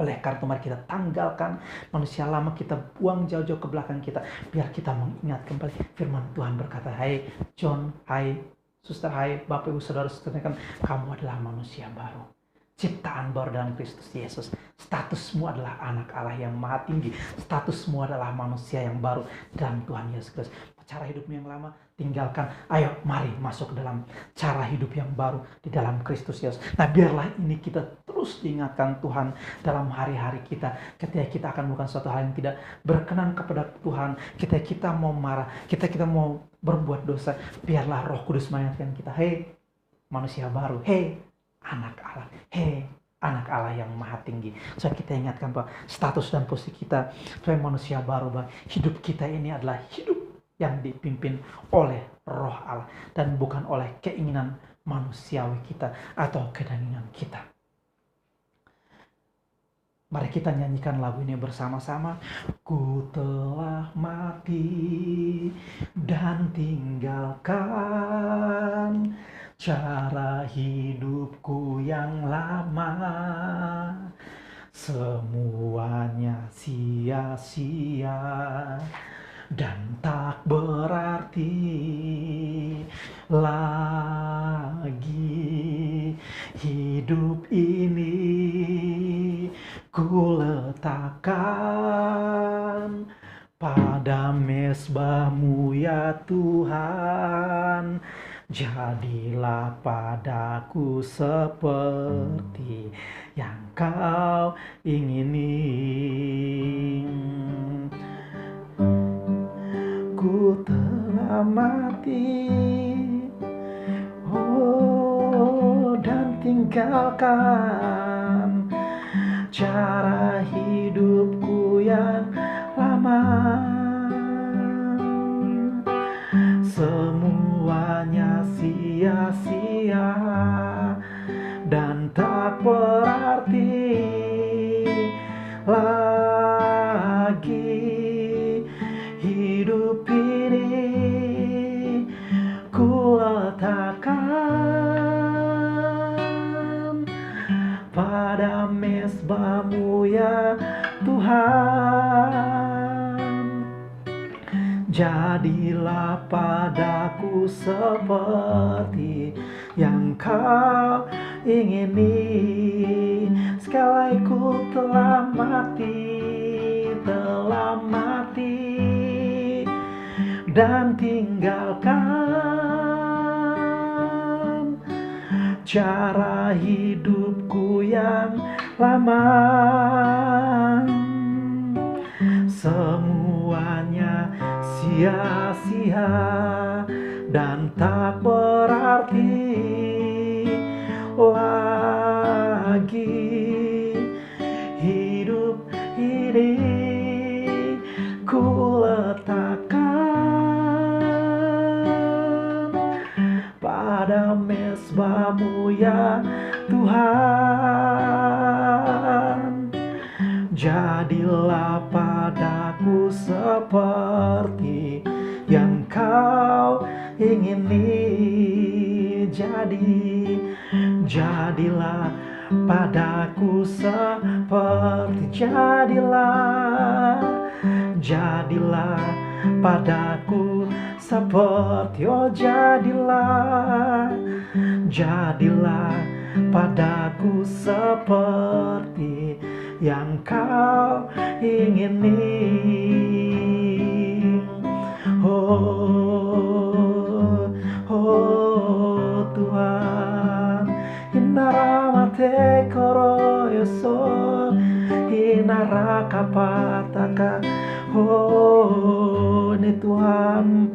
Oleh karena itu, mari kita tanggalkan manusia lama, kita buang jauh-jauh ke belakang kita, biar kita mengingat kembali firman Tuhan berkata, hai John, hai suster, hai Bapak, Ibu, saudara-saudara, kan kamu adalah manusia baru, ciptaan baru dalam Kristus Yesus. Statusmu adalah anak Allah yang maha tinggi. Statusmu adalah manusia yang baru dalam Tuhan Yesus Kristus. Cara hidupmu yang lama tinggalkan. Ayo mari masuk ke dalam cara hidup yang baru di dalam Kristus Yesus. Nah, biarlah ini kita terus diingatkan Tuhan dalam hari-hari kita. Ketika kita akan melakukan suatu hal yang tidak berkenan kepada Tuhan, ketika kita mau marah, ketika kita mau berbuat dosa, biarlah Roh Kudus mengingatkan kita, hei manusia baru, hei anak Allah, hei anak Allah yang maha tinggi. So kita ingatkan bahwa status dan posisi kita sebagai manusia baru, bahwa hidup kita ini adalah hidup yang dipimpin oleh Roh Allah dan bukan oleh keinginan manusiawi kita atau kedagingan kita. Mari kita nyanyikan lagu ini bersama-sama. Ku telah mati dan tinggalkan cara hidupku yang lama, semuanya sia-sia dan tak berarti lagi. Hidup ini ku letakkan pada mezbahmu ya Tuhan. Jadilah padaku seperti yang kau ingini. Ku telah mati, dan tinggalkan cara hidupku yang lama. Semuanya sia-sia dan tak berarti lagi. Hidup ini ku letakkan pada mezbah-Mu ya Tuhan. Jadilah padaku seperti yang kau ingini. Sekali ku telah mati dan tinggalkan cara hidupku yang lama. Semuanya sia-sia dan tak berarti lagi. Hidup ini ku letakkan pada mezbah-Mu ya Tuhan. Jadilah padaku seperti yang kau ingini. Jadilah padaku seperti, jadilah padaku seperti, oh jadilah padaku seperti yang kau ingini. Oh Tuhan, inaramate koroyoso, inarakapataka. Oh ini Tuhan,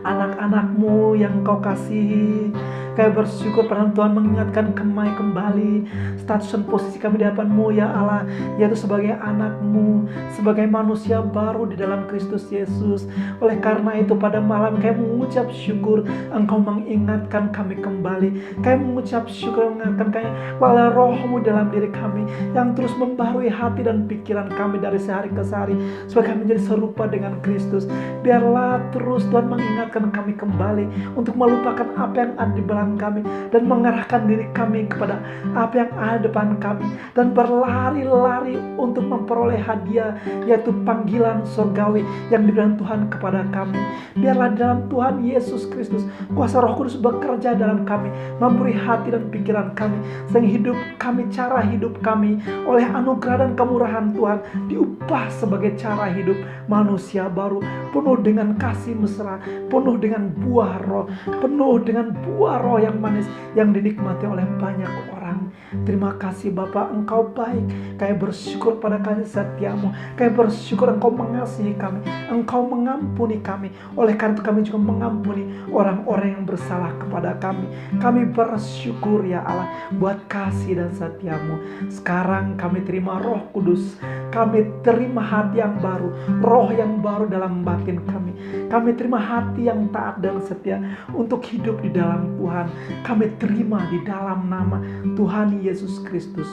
anak-anak-Mu yang Kau kasihi, kami bersyukur pada Tuhan mengingatkan kami kembali status dan posisi kami di hadapan-Mu ya Allah, yaitu sebagai anak-Mu, sebagai manusia baru di dalam Kristus Yesus. Oleh karena itu pada malam kami mengucap syukur Engkau mengingatkan kami kembali. Kami mengucap syukur mengingatkan kami bahwa Roh-Mu dalam diri kami yang terus membaharui hati dan pikiran kami dari sehari ke sehari supaya kami menjadi serupa dengan Kristus. Biarlah terus Tuhan mengingatkan kami kembali untuk melupakan apa yang ada di belakang kami dan mengarahkan diri kami kepada apa yang ada di depan kami dan berlari-lari untuk memperoleh hadiah, yaitu panggilan surgawi yang diberikan Tuhan kepada kami. Biarlah dalam Tuhan Yesus Kristus kuasa Roh Kudus bekerja dalam kami, memberi hati dan pikiran kami, sehingga hidup kami, cara hidup kami oleh anugerah dan kemurahan Tuhan diubah sebagai cara hidup manusia baru, penuh dengan kasih mesra, penuh dengan buah roh, penuh dengan buah roh yang manis yang dinikmati oleh banyak orang. Terima kasih Bapa, Engkau baik. Kami bersyukur pada kasih setia-Mu. Kami bersyukur Engkau mengasihi kami, Engkau mengampuni kami. Oleh karena itu kami juga mengampuni orang-orang yang bersalah kepada kami. Kami bersyukur ya Allah buat kasih dan setia-Mu. Sekarang kami terima Roh Kudus, kami terima hati yang baru, roh yang baru dalam batin kami. Kami terima hati yang taat dan setia untuk hidup di dalam Tuhan. Kami terima di dalam nama Tuhan Yesus Kristus.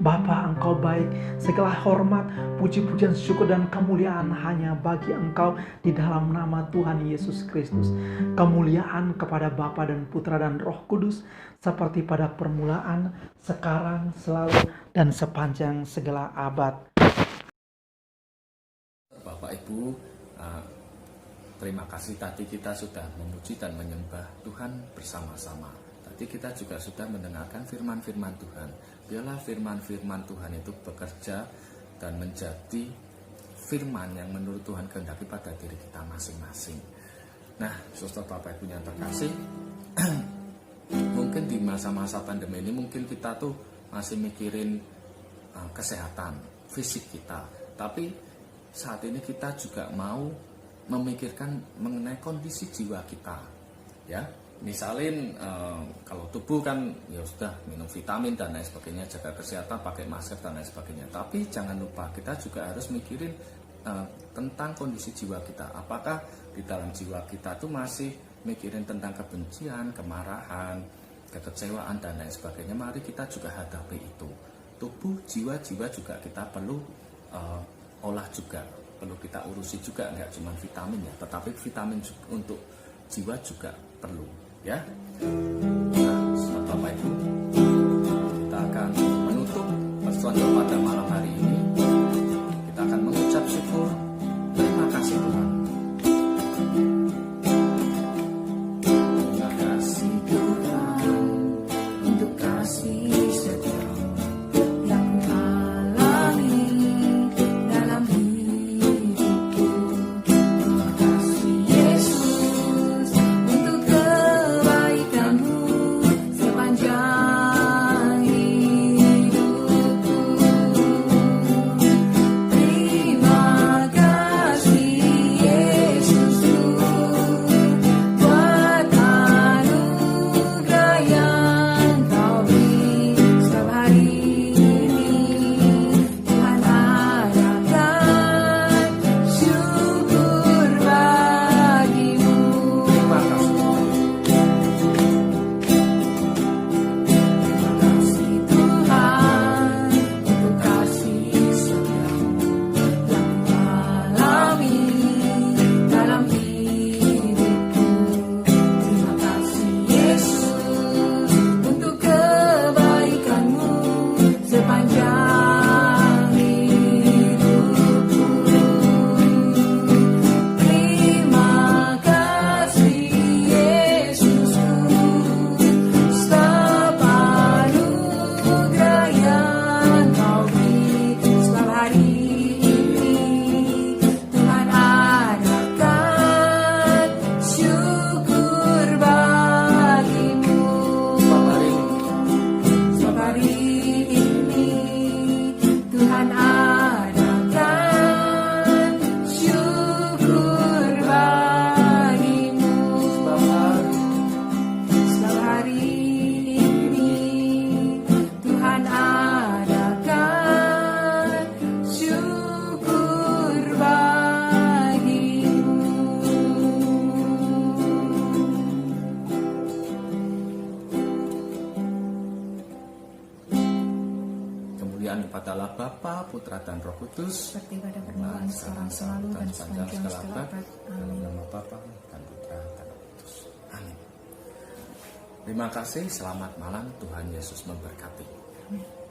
Bapa, Engkau baik. Segala hormat, puji-pujian, syukur dan kemuliaan hanya bagi Engkau di dalam nama Tuhan Yesus Kristus. Kemuliaan kepada Bapa dan Putra dan Roh Kudus seperti pada permulaan, sekarang, selalu dan sepanjang segala abad. Bapak Ibu, terima kasih tadi kita sudah memuji dan menyembah Tuhan bersama-sama. Tadi kita juga sudah mendengarkan firman-firman Tuhan. Biarlah firman-firman Tuhan itu bekerja dan menjadi firman yang menurut Tuhan kehendaki pada diri kita masing-masing. Nah, Suster Bapak Ibu yang terkasih, mungkin di masa-masa pandemi ini mungkin kita tuh masih mikirin kesehatan fisik kita, tapi saat ini kita juga mau memikirkan mengenai kondisi jiwa kita, ya. Misalin kalau tubuh kan ya sudah minum vitamin dan lain sebagainya, jaga kesehatan, pakai masker dan lain sebagainya. Tapi jangan lupa kita juga harus mikirin tentang kondisi jiwa kita. Apakah di dalam jiwa kita tuh masih mikirin tentang kebencian, kemarahan, kekecewaan dan lain sebagainya. Mari kita juga hadapi itu. Tubuh, jiwa juga kita perlu olah juga, perlu kita urusi juga, nggak cuma vitamin ya, tetapi vitamin untuk jiwa juga perlu, ya. Nah, Bapak Ibu, kita akan menutup persoalan pada malam hari ini. Kita akan mengucap syukur, terima kasih Tuhan. Terima kasih Tuhan untuk kasih setia yang ku alami dalam hidupku. Terima kasih Yesus untuk kebaikan-Mu sepanjang hidupku. Terima kasih Yesus buat anugerah yang Kau beri setiap hari ini. Tuhan adakan syukur bagi-Mu. Terima kasih. Terima kasih Tuhan untuk kasih setia-Mu yang ku alami dalam hidupku. Terima kasih Yesus untuk kebaikan-Mu sepanjang hidupku. Terima kasih Yesusku setiap anugerah yang Kau beri setiap hari ini. Tuhan adakan syukur bagi-Mu. Setiap hari ini Tuhan adakan syukur bagi-Mu. Setiap hari ini Tuhan adakan syukur bagi-Mu. Kemuliaan kepada Allah Bapa, Putra dan Roh Kudus, seperti pada permulaan, sekarang, selalu, dan sepanjang segala abad. dalam Amin. nama Bapa dan Putra dan Roh Kudus. Amin. Terima kasih, selamat malam, Tuhan Yesus memberkati. Amin.